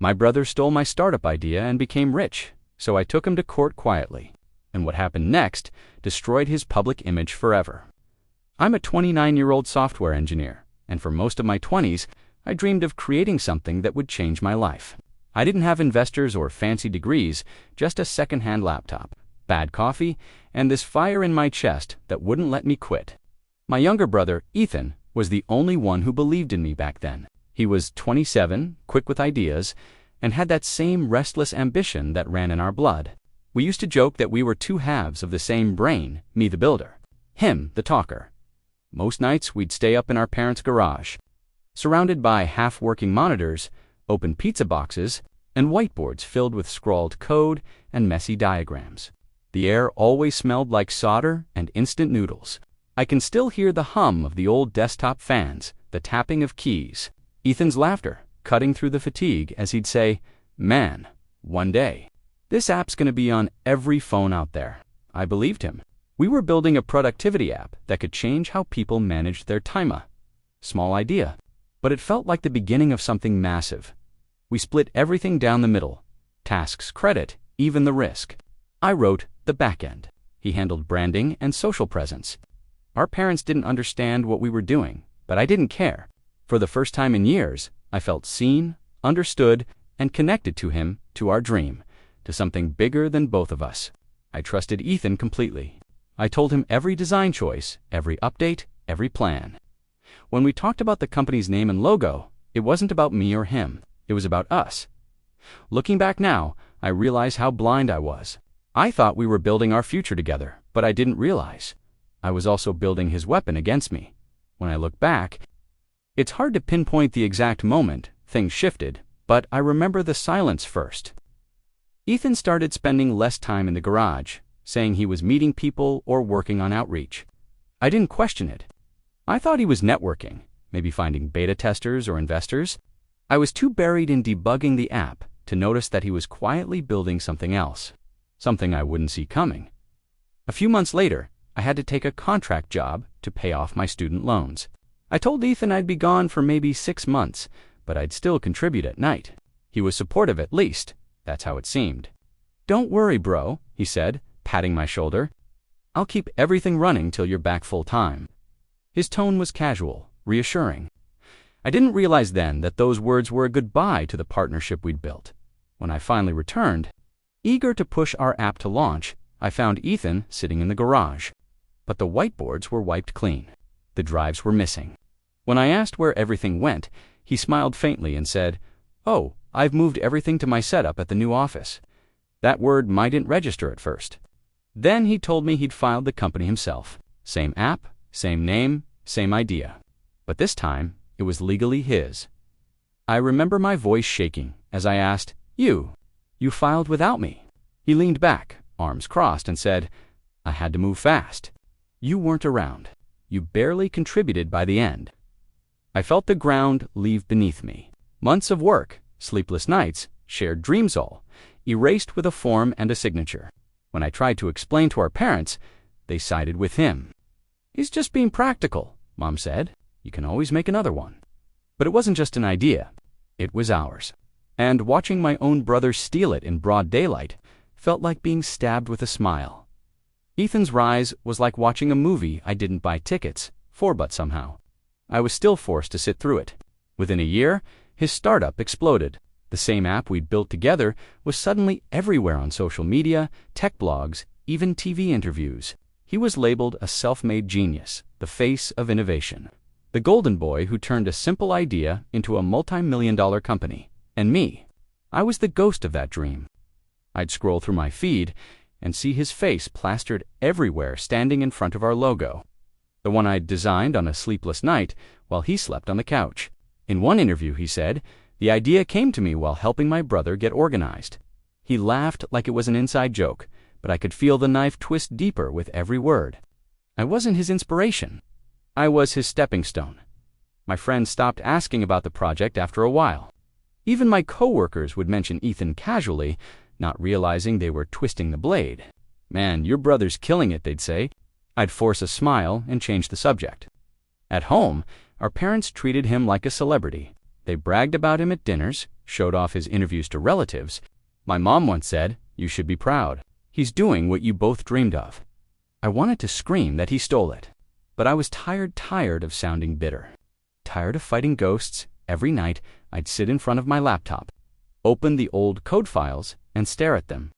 My brother stole my startup idea and became rich, so I took him to court quietly. And what happened next destroyed his public image forever. I'm a 29-year-old software engineer, and for most of my 20s, I dreamed of creating something that would change my life. I didn't have investors or fancy degrees, just a second-hand laptop, bad coffee, and this fire in my chest that wouldn't let me quit. My younger brother, Ethan, was the only one who believed in me back then. He was 27, quick with ideas, and had that same restless ambition that ran in our blood. We used to joke that we were two halves of the same brain, me the builder, him the talker. Most nights we'd stay up in our parents' garage, surrounded by half-working monitors, open pizza boxes, and whiteboards filled with scrawled code and messy diagrams. The air always smelled like solder and instant noodles. I can still hear the hum of the old desktop fans, the tapping of keys, Ethan's laughter cutting through the fatigue as he'd say, "Man, one day, this app's gonna be on every phone out there." I believed him. We were building a productivity app that could change how people managed their time. Small idea, but it felt like the beginning of something massive. We split everything down the middle, tasks, credit, even the risk. I wrote the back end. He handled branding and social presence. Our parents didn't understand what we were doing, but I didn't care. For the first time in years, I felt seen, understood, and connected to him, to our dream, to something bigger than both of us. I trusted Ethan completely. I told him every design choice, every update, every plan. When we talked about the company's name and logo, it wasn't about me or him. It was about us. Looking back now, I realize how blind I was. I thought we were building our future together, but I didn't realize I was also building his weapon against me. When I look back, it's hard to pinpoint the exact moment things shifted, but I remember the silence first. Ethan started spending less time in the garage, saying he was meeting people or working on outreach. I didn't question it. I thought he was networking, maybe finding beta testers or investors. I was too buried in debugging the app to notice that he was quietly building something else, something I wouldn't see coming. A few months later, I had to take a contract job to pay off my student loans. I told Ethan I'd be gone for maybe 6 months, but I'd still contribute at night. He was supportive at least. That's how it seemed. "Don't worry, bro," he said, patting my shoulder. "I'll keep everything running till you're back full time." His tone was casual, reassuring. I didn't realize then that those words were a goodbye to the partnership we'd built. When I finally returned, eager to push our app to launch, I found Ethan sitting in the garage. But the whiteboards were wiped clean. The drives were missing. When I asked where everything went, he smiled faintly and said, "Oh, I've moved everything to my setup at the new office." That word mightn't register at first. Then he told me he'd filed the company himself. Same app, same name, same idea. But this time, it was legally his. I remember my voice shaking as I asked, You filed without me." He leaned back, arms crossed, and said, "I had to move fast. You weren't around. You barely contributed by the end." I felt the ground leave beneath me. Months of work, sleepless nights, shared dreams all, erased with a form and a signature. When I tried to explain to our parents, they sided with him. "He's just being practical," Mom said. "You can always make another one." But it wasn't just an idea. It was ours. And watching my own brother steal it in broad daylight felt like being stabbed with a smile. Ethan's rise was like watching a movie I didn't buy tickets for, but somehow I was still forced to sit through it. Within a year, his startup exploded. The same app we'd built together was suddenly everywhere on social media, tech blogs, even TV interviews. He was labeled a self-made genius, the face of innovation, the golden boy who turned a simple idea into a multi-million-dollar company. And me, I was the ghost of that dream. I'd scroll through my feed and see his face plastered everywhere standing in front of our logo, the one I'd designed on a sleepless night while he slept on the couch. In one interview, he said, "The idea came to me while helping my brother get organized." He laughed like it was an inside joke, but I could feel the knife twist deeper with every word. I wasn't his inspiration. I was his stepping stone. My friends stopped asking about the project after a while. Even my coworkers would mention Ethan casually, not realizing they were twisting the blade. "Man, your brother's killing it," they'd say. I'd force a smile and change the subject. At home, our parents treated him like a celebrity. They bragged about him at dinners, showed off his interviews to relatives. My mom once said, "You should be proud. He's doing what you both dreamed of." I wanted to scream that he stole it, but I was tired of sounding bitter. Tired of fighting ghosts. Every night, I'd sit in front of my laptop, open the old code files, and stare at them.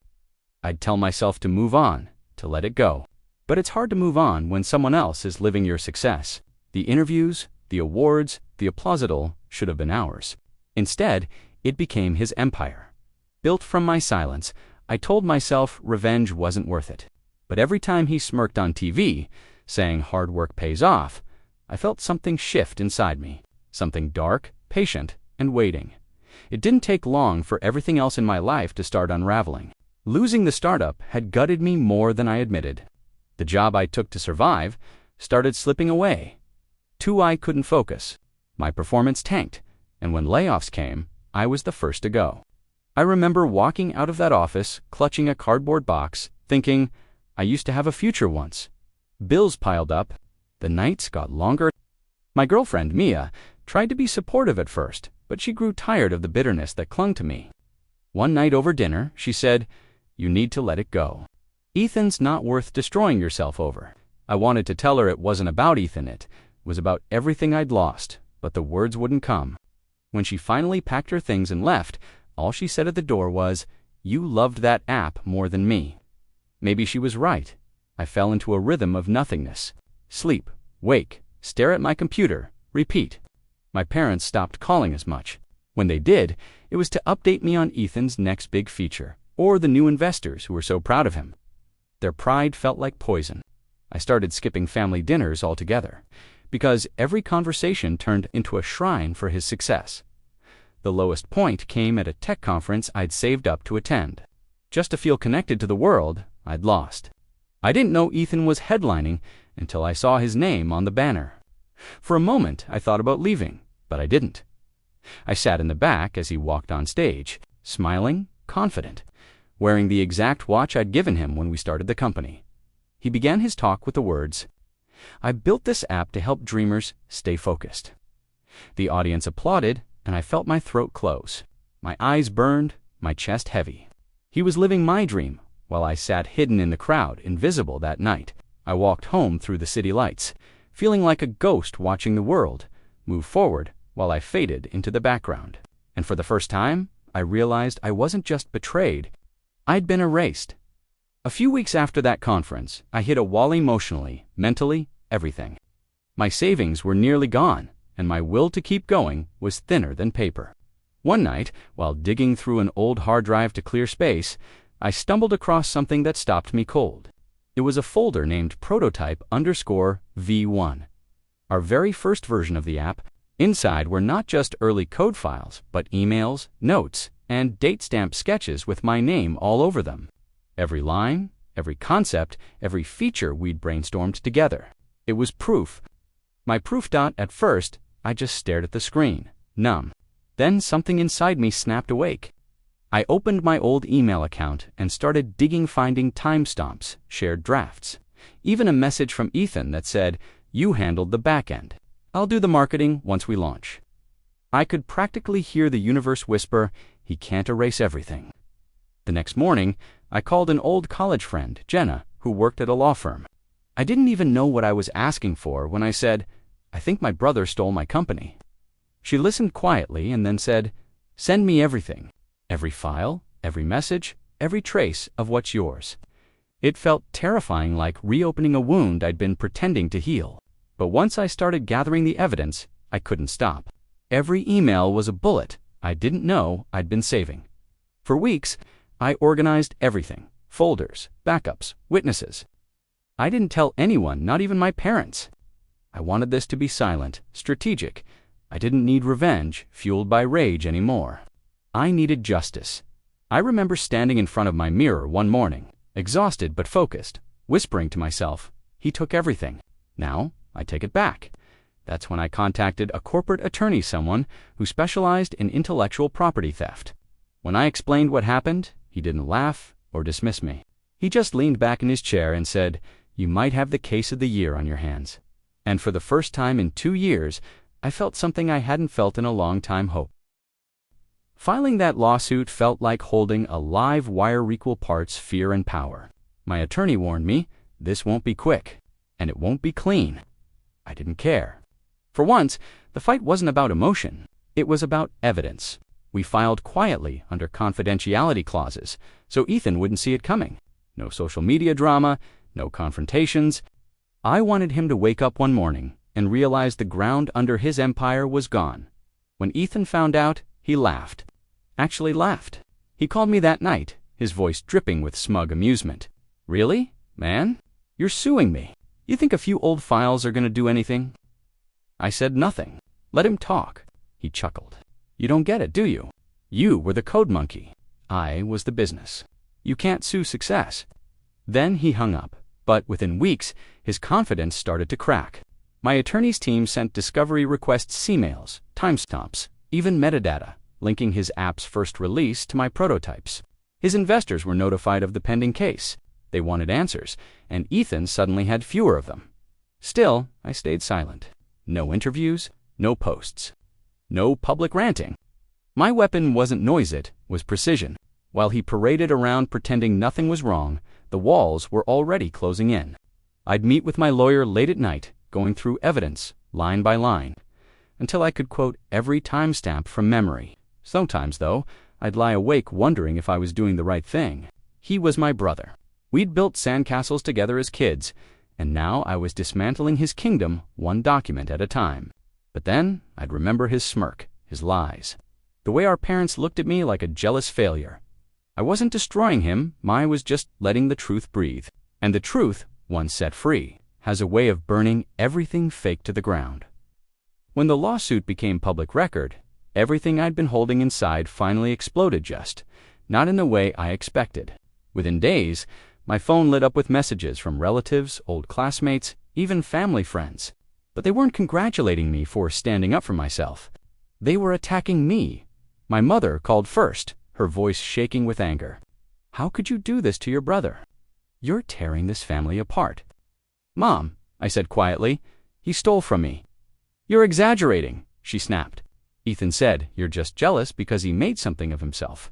I'd tell myself to move on, to let it go. But it's hard to move on when someone else is living your success. The interviews, the awards, the applause, it all should have been ours. Instead, it became his empire. Built from my silence, I told myself revenge wasn't worth it. But every time he smirked on TV, saying hard work pays off, I felt something shift inside me. Something dark, patient, and waiting. It didn't take long for everything else in my life to start unraveling. Losing the startup had gutted me more than I admitted. The job I took to survive started slipping away. I couldn't focus. My performance tanked, and when layoffs came, I was the first to go. I remember walking out of that office, clutching a cardboard box, thinking, I used to have a future once. Bills piled up. The nights got longer. My girlfriend, Mia, tried to be supportive at first, but she grew tired of the bitterness that clung to me. One night over dinner, she said, "You need to let it go. Ethan's not worth destroying yourself over." I wanted to tell her it wasn't about Ethan, it was about everything I'd lost, but the words wouldn't come. When she finally packed her things and left, all she said at the door was, "You loved that app more than me." Maybe she was right. I fell into a rhythm of nothingness. Sleep, wake, stare at my computer, repeat. My parents stopped calling as much. When they did, it was to update me on Ethan's next big feature, or the new investors who were so proud of him. Their pride felt like poison. I started skipping family dinners altogether, because every conversation turned into a shrine for his success. The lowest point came at a tech conference I'd saved up to attend. Just to feel connected to the world I'd lost. I didn't know Ethan was headlining until I saw his name on the banner. For a moment, I thought about leaving, but I didn't. I sat in the back as he walked on stage, smiling, confident, wearing the exact watch I'd given him when we started the company. He began his talk with the words, "I built this app to help dreamers stay focused." The audience applauded, and I felt my throat close. My eyes burned, my chest heavy. He was living my dream, while I sat hidden in the crowd, invisible that night. I walked home through the city lights, feeling like a ghost watching the world move forward while I faded into the background. And for the first time, I realized I wasn't just betrayed, I'd been erased. A few weeks after that conference, I hit a wall emotionally, mentally, everything. My savings were nearly gone, and my will to keep going was thinner than paper. One night, while digging through an old hard drive to clear space, I stumbled across something that stopped me cold. It was a folder named prototype_V1, our very first version of the app. Inside were not just early code files, but emails, notes, and date-stamped sketches with my name all over them. Every line, every concept, every feature we'd brainstormed together. It was proof. My proof. At first, I just stared at the screen, numb. Then something inside me snapped awake. I opened my old email account and started digging, finding timestamps, shared drafts, even a message from Ethan that said, "You handled the back end. I'll do the marketing once we launch." I could practically hear the universe whisper, "He can't erase everything." The next morning, I called an old college friend, Jenna, who worked at a law firm. I didn't even know what I was asking for when I said, "I think my brother stole my company." She listened quietly and then said, "Send me everything. Every file, every message, every trace of what's yours." It felt terrifying, like reopening a wound I'd been pretending to heal. But once I started gathering the evidence, I couldn't stop. Every email was a bullet I didn't know I'd been saving. For weeks, I organized everything: folders, backups, witnesses. I didn't tell anyone, not even my parents. I wanted this to be silent, strategic. I didn't need revenge, fueled by rage anymore. I needed justice. I remember standing in front of my mirror one morning, exhausted but focused, whispering to myself, "He took everything. Now, I take it back." That's when I contacted a corporate attorney, someone who specialized in intellectual property theft. When I explained what happened, he didn't laugh or dismiss me. He just leaned back in his chair and said, "You might have the case of the year on your hands." And for the first time in 2 years, I felt something I hadn't felt in a long time: hope. Filing that lawsuit felt like holding a live wire equal parts fear and power. My attorney warned me, this won't be quick, and it won't be clean. I didn't care. For once, the fight wasn't about emotion. It was about evidence. We filed quietly under confidentiality clauses, so Ethan wouldn't see it coming. No social media drama, no confrontations. I wanted him to wake up one morning and realize the ground under his empire was gone. When Ethan found out, he laughed. Actually laughed. He called me that night, his voice dripping with smug amusement. Really, man? You're suing me. You think a few old files are going to do anything? I said nothing. Let him talk. He chuckled. You don't get it, do you? You were the code monkey. I was the business. You can't sue success. Then he hung up, but within weeks, his confidence started to crack. My attorney's team sent discovery requests, emails, timestamps, even metadata, linking his app's first release to my prototypes. His investors were notified of the pending case. They wanted answers, and Ethan suddenly had fewer of them. Still, I stayed silent. No interviews, no posts. No public ranting. My weapon wasn't noise, it was precision. While he paraded around pretending nothing was wrong, the walls were already closing in. I'd meet with my lawyer late at night, going through evidence, line by line, until I could quote every timestamp from memory. Sometimes, though, I'd lie awake wondering if I was doing the right thing. He was my brother. We'd built sandcastles together as kids, and now I was dismantling his kingdom one document at a time. But then I'd remember his smirk, his lies, the way our parents looked at me like a jealous failure. I wasn't destroying him, I was just letting the truth breathe. And the truth, once set free, has a way of burning everything fake to the ground. When the lawsuit became public record, everything I'd been holding inside finally exploded, just not in the way I expected. Within days, my phone lit up with messages from relatives, old classmates, even family friends. But they weren't congratulating me for standing up for myself. They were attacking me. My mother called first, her voice shaking with anger. How could you do this to your brother? You're tearing this family apart. Mom, I said quietly, he stole from me. You're exaggerating, she snapped. Ethan said, you're just jealous because he made something of himself.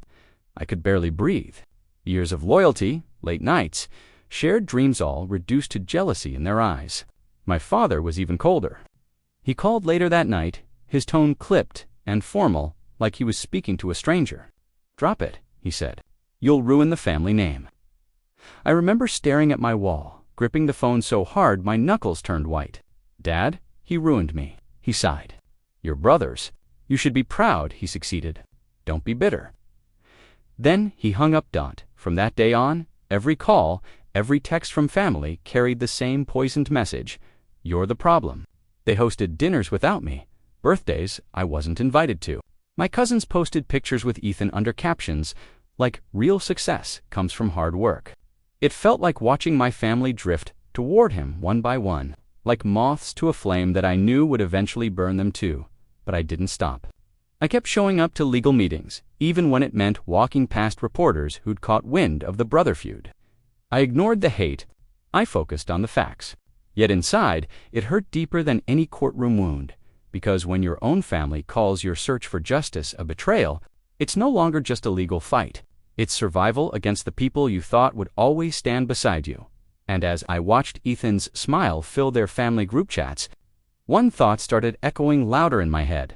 I could barely breathe. Years of loyalty, late nights, shared dreams all reduced to jealousy in their eyes. My father was even colder. He called later that night, his tone clipped and formal, like he was speaking to a stranger. Drop it, he said. You'll ruin the family name. I remember staring at my wall, gripping the phone so hard my knuckles turned white. Dad, he ruined me, he sighed. Your brothers. You should be proud, he succeeded. Don't be bitter. Then he hung up. From that day on, every call, every text from family carried the same poisoned message. You're the problem. They hosted dinners without me, birthdays I wasn't invited to. My cousins posted pictures with Ethan under captions like, real success comes from hard work. It felt like watching my family drift toward him one by one, like moths to a flame that I knew would eventually burn them too. But I didn't stop. I kept showing up to legal meetings, even when it meant walking past reporters who'd caught wind of the brother feud. I ignored the hate. I focused on the facts. Yet inside, it hurt deeper than any courtroom wound, because when your own family calls your search for justice a betrayal, it's no longer just a legal fight. It's survival against the people you thought would always stand beside you. And as I watched Ethan's smile fill their family group chats, one thought started echoing louder in my head.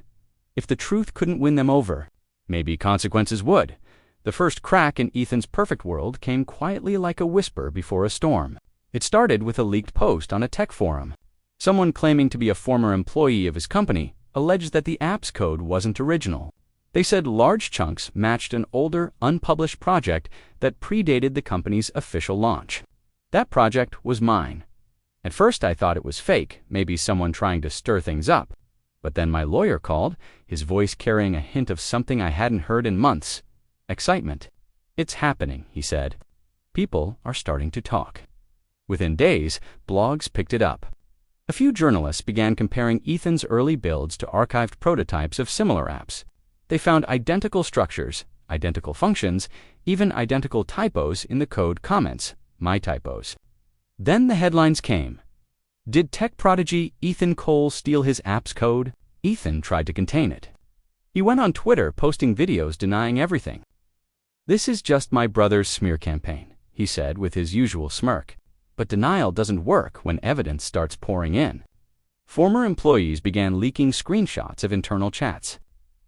If the truth couldn't win them over, maybe consequences would. The first crack in Ethan's perfect world came quietly like a whisper before a storm. It started with a leaked post on a tech forum. Someone claiming to be a former employee of his company alleged that the app's code wasn't original. They said large chunks matched an older, unpublished project that predated the company's official launch. That project was mine. At first I thought it was fake, maybe someone trying to stir things up. But then my lawyer called, his voice carrying a hint of something I hadn't heard in months. Excitement. It's happening, he said. People are starting to talk. Within days, blogs picked it up. A few journalists began comparing Ethan's early builds to archived prototypes of similar apps. They found identical structures, identical functions, even identical typos in the code comments, my typos. Then the headlines came. Did tech prodigy Ethan Cole steal his app's code? Ethan tried to contain it. He went on Twitter posting videos denying everything. "This is just my brother's smear campaign," he said with his usual smirk. But denial doesn't work when evidence starts pouring in. Former employees began leaking screenshots of internal chats.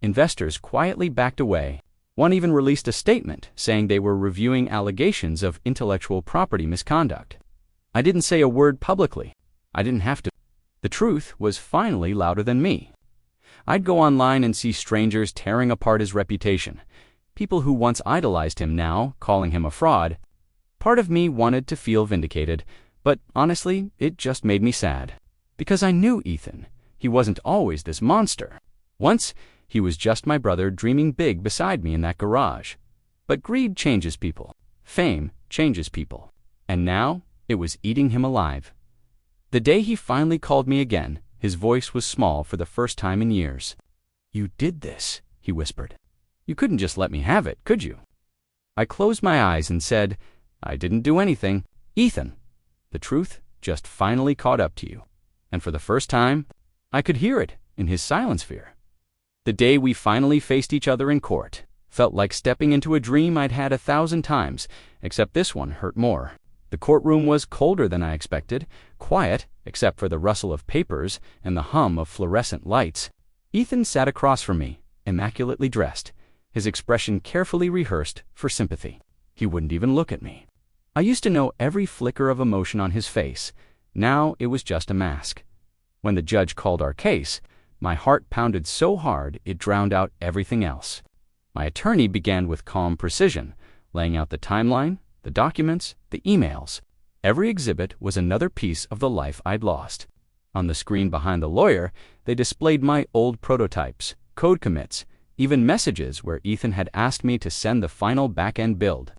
Investors quietly backed away. One even released a statement saying they were reviewing allegations of intellectual property misconduct. I didn't say a word publicly. I didn't have to. The truth was finally louder than me. I'd go online and see strangers tearing apart his reputation. People who once idolized him now calling him a fraud. Part of me wanted to feel vindicated, but honestly, it just made me sad. Because I knew Ethan. He wasn't always this monster. Once, he was just my brother dreaming big beside me in that garage. But greed changes people. Fame changes people. And now, it was eating him alive. The day he finally called me again, his voice was small for the first time in years. "You did this," he whispered. "You couldn't just let me have it, could you?" I closed my eyes and said, "I didn't do anything. Ethan, the truth just finally caught up to you." And for the first time, I could hear it in his silent sphere. The day we finally faced each other in court felt like stepping into a dream I'd had 1,000 times, except this one hurt more. The courtroom was colder than I expected, quiet except for the rustle of papers and the hum of fluorescent lights. Ethan sat across from me, immaculately dressed, his expression carefully rehearsed for sympathy. He wouldn't even look at me. I used to know every flicker of emotion on his face. Now it was just a mask. When the judge called our case, my heart pounded so hard it drowned out everything else. My attorney began with calm precision, laying out the timeline, the documents, the emails. Every exhibit was another piece of the life I'd lost. On the screen behind the lawyer, they displayed my old prototypes, code commits, even messages where Ethan had asked me to send the final back-end build.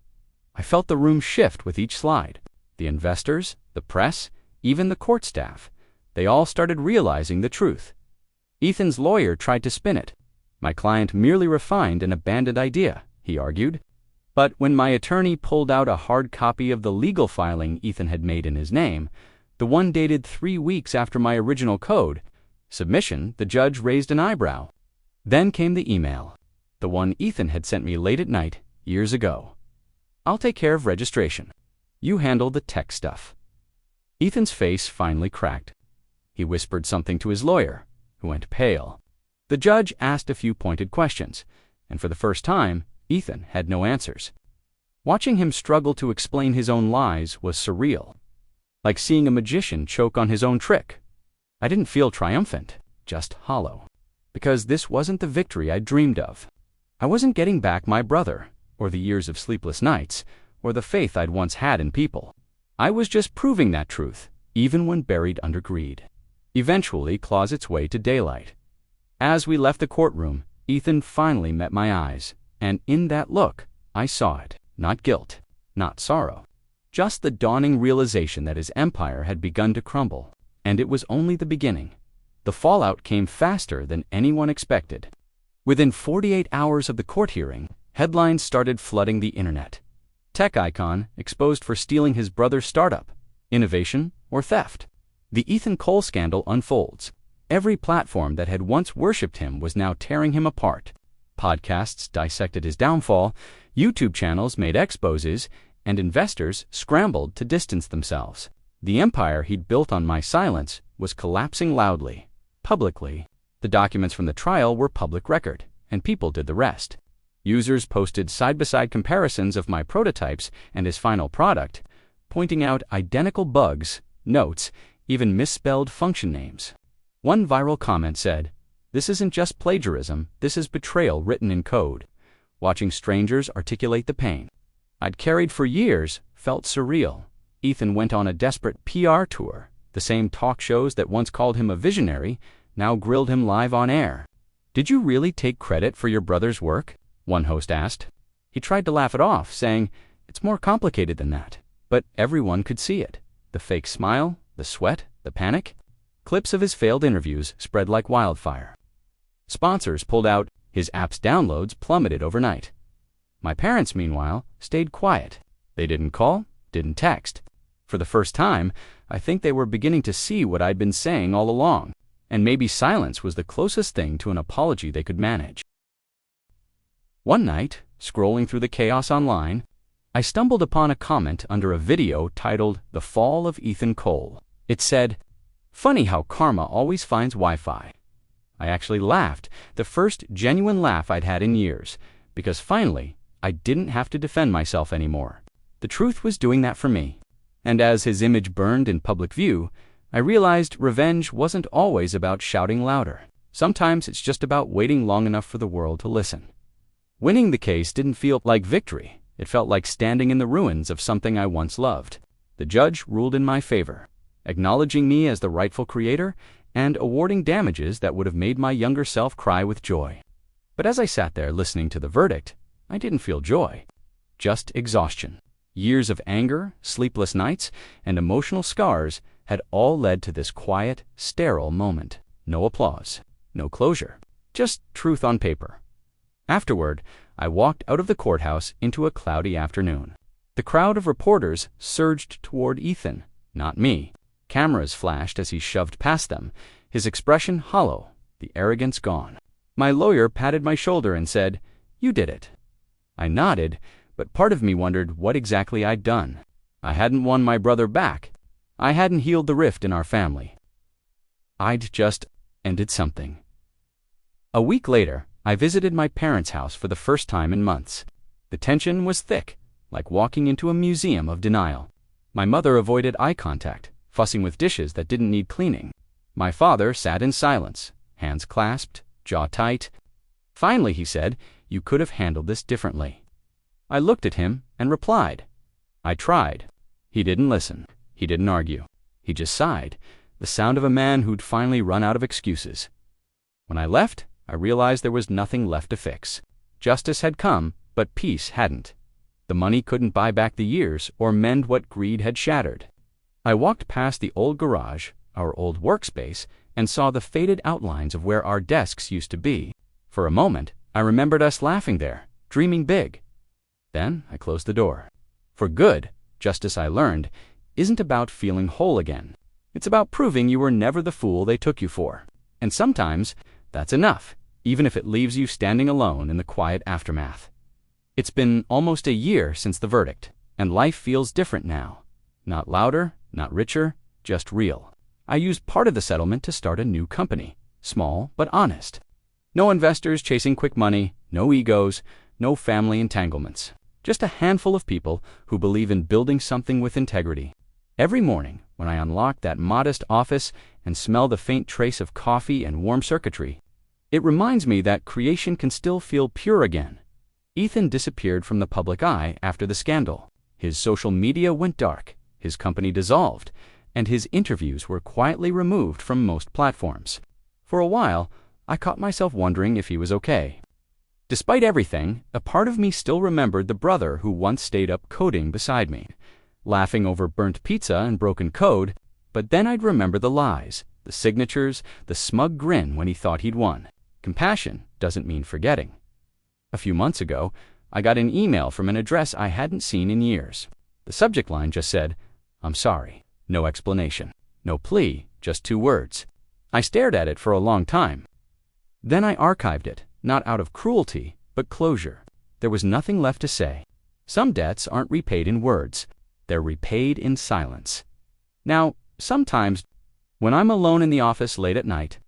I felt the room shift with each slide. The investors, the press, even the court staff, they all started realizing the truth. Ethan's lawyer tried to spin it. My client merely refined an abandoned idea, he argued. But when my attorney pulled out a hard copy of the legal filing Ethan had made in his name, the one dated 3 weeks after my original code submission, the judge raised an eyebrow. Then came the email, the one Ethan had sent me late at night, years ago. "I'll take care of registration. You handle the tech stuff." Ethan's face finally cracked. He whispered something to his lawyer, who went pale. The judge asked a few pointed questions, and for the first time, Ethan had no answers. Watching him struggle to explain his own lies was surreal, like seeing a magician choke on his own trick. I didn't feel triumphant, just hollow, because this wasn't the victory I dreamed of. I wasn't getting back my brother, or the years of sleepless nights, or the faith I'd once had in people. I was just proving that truth, even when buried under greed. Eventually claws its way to daylight. As we left the courtroom, Ethan finally met my eyes, and in that look, I saw it. Not guilt, not sorrow. Just the dawning realization that his empire had begun to crumble. And it was only the beginning. The fallout came faster than anyone expected. Within 48 hours of the court hearing, headlines started flooding the internet. Tech icon exposed for stealing his brother's startup, innovation, or theft. The Ethan Cole scandal unfolds. Every platform that had once worshipped him was now tearing him apart. Podcasts dissected his downfall, YouTube channels made exposes, and investors scrambled to distance themselves. The empire he'd built on my silence was collapsing loudly, publicly. The documents from the trial were public record, and people did the rest. Users posted side-by-side comparisons of my prototypes and his final product, pointing out identical bugs, notes, even misspelled function names. One viral comment said, "This isn't just plagiarism, this is betrayal written in code." Watching strangers articulate the pain I'd carried for years felt surreal. Ethan went on a desperate PR tour. The same talk shows that once called him a visionary now grilled him live on air. "Did you really take credit for your brother's work?" one host asked. He tried to laugh it off, saying, "It's more complicated than that." But everyone could see it. The fake smile, the sweat, the panic. Clips of his failed interviews spread like wildfire. Sponsors pulled out. His app's downloads plummeted overnight. My parents, meanwhile, stayed quiet. They didn't call, didn't text. For the first time, I think they were beginning to see what I'd been saying all along, and maybe silence was the closest thing to an apology they could manage. One night, scrolling through the chaos online, I stumbled upon a comment under a video titled "The Fall of Ethan Cole." It said, "Funny how karma always finds Wi-Fi." I actually laughed, the first genuine laugh I'd had in years, because finally, I didn't have to defend myself anymore. The truth was doing that for me. And as his image burned in public view, I realized revenge wasn't always about shouting louder. Sometimes it's just about waiting long enough for the world to listen. Winning the case didn't feel like victory. It felt like standing in the ruins of something I once loved. The judge ruled in my favor, acknowledging me as the rightful creator and awarding damages that would have made my younger self cry with joy. But as I sat there listening to the verdict, I didn't feel joy, just exhaustion. Years of anger, sleepless nights, and emotional scars had all led to this quiet, sterile moment. No applause, no closure, just truth on paper. Afterward, I walked out of the courthouse into a cloudy afternoon. The crowd of reporters surged toward Ethan, not me. Cameras flashed as he shoved past them, his expression hollow, the arrogance gone. My lawyer patted my shoulder and said, "You did it." I nodded, but part of me wondered what exactly I'd done. I hadn't won my brother back. I hadn't healed the rift in our family. I'd just ended something. A week later, I visited my parents' house for the first time in months. The tension was thick, like walking into a museum of denial. My mother avoided eye contact, fussing with dishes that didn't need cleaning. My father sat in silence, hands clasped, jaw tight. Finally, he said, "You could have handled this differently." I looked at him and replied, "I tried." He didn't listen. He didn't argue. He just sighed, the sound of a man who'd finally run out of excuses. When I left, I realized there was nothing left to fix. Justice had come, but peace hadn't. The money couldn't buy back the years or mend what greed had shattered. I walked past the old garage, our old workspace, and saw the faded outlines of where our desks used to be. For a moment, I remembered us laughing there, dreaming big. Then I closed the door. For good, justice, I learned, isn't about feeling whole again. It's about proving you were never the fool they took you for. And sometimes, that's enough, even if it leaves you standing alone in the quiet aftermath. It's been almost a year since the verdict, and life feels different now. Not louder, not richer, just real. I used part of the settlement to start a new company, small but honest. No investors chasing quick money, no egos, no family entanglements. Just a handful of people who believe in building something with integrity. Every morning, when I unlock that modest office and smell the faint trace of coffee and warm circuitry, it reminds me that creation can still feel pure again. Ethan disappeared from the public eye after the scandal. His social media went dark, his company dissolved, and his interviews were quietly removed from most platforms. For a while, I caught myself wondering if he was okay. Despite everything, a part of me still remembered the brother who once stayed up coding beside me, laughing over burnt pizza and broken code, but then I'd remember the lies, the signatures, the smug grin when he thought he'd won. Compassion doesn't mean forgetting. A few months ago, I got an email from an address I hadn't seen in years. The subject line just said, "I'm sorry." No explanation, no plea, just 2 words. I stared at it for a long time. Then I archived it, not out of cruelty, but closure. There was nothing left to say. Some debts aren't repaid in words. They're repaid in silence. Now, sometimes, when I'm alone in the office late at night,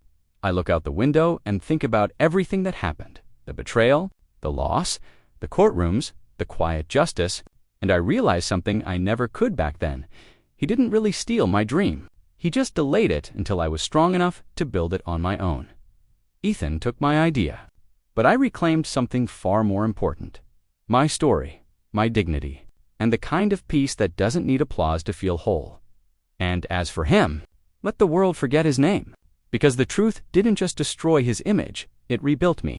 I look out the window and think about everything that happened. The betrayal, the loss, the courtrooms, the quiet justice, and I realize something I never could back then. He didn't really steal my dream. He just delayed it until I was strong enough to build it on my own. Ethan took my idea, but I reclaimed something far more important. My story, my dignity, and the kind of peace that doesn't need applause to feel whole. And as for him, let the world forget his name, because the truth didn't just destroy his image, it rebuilt me.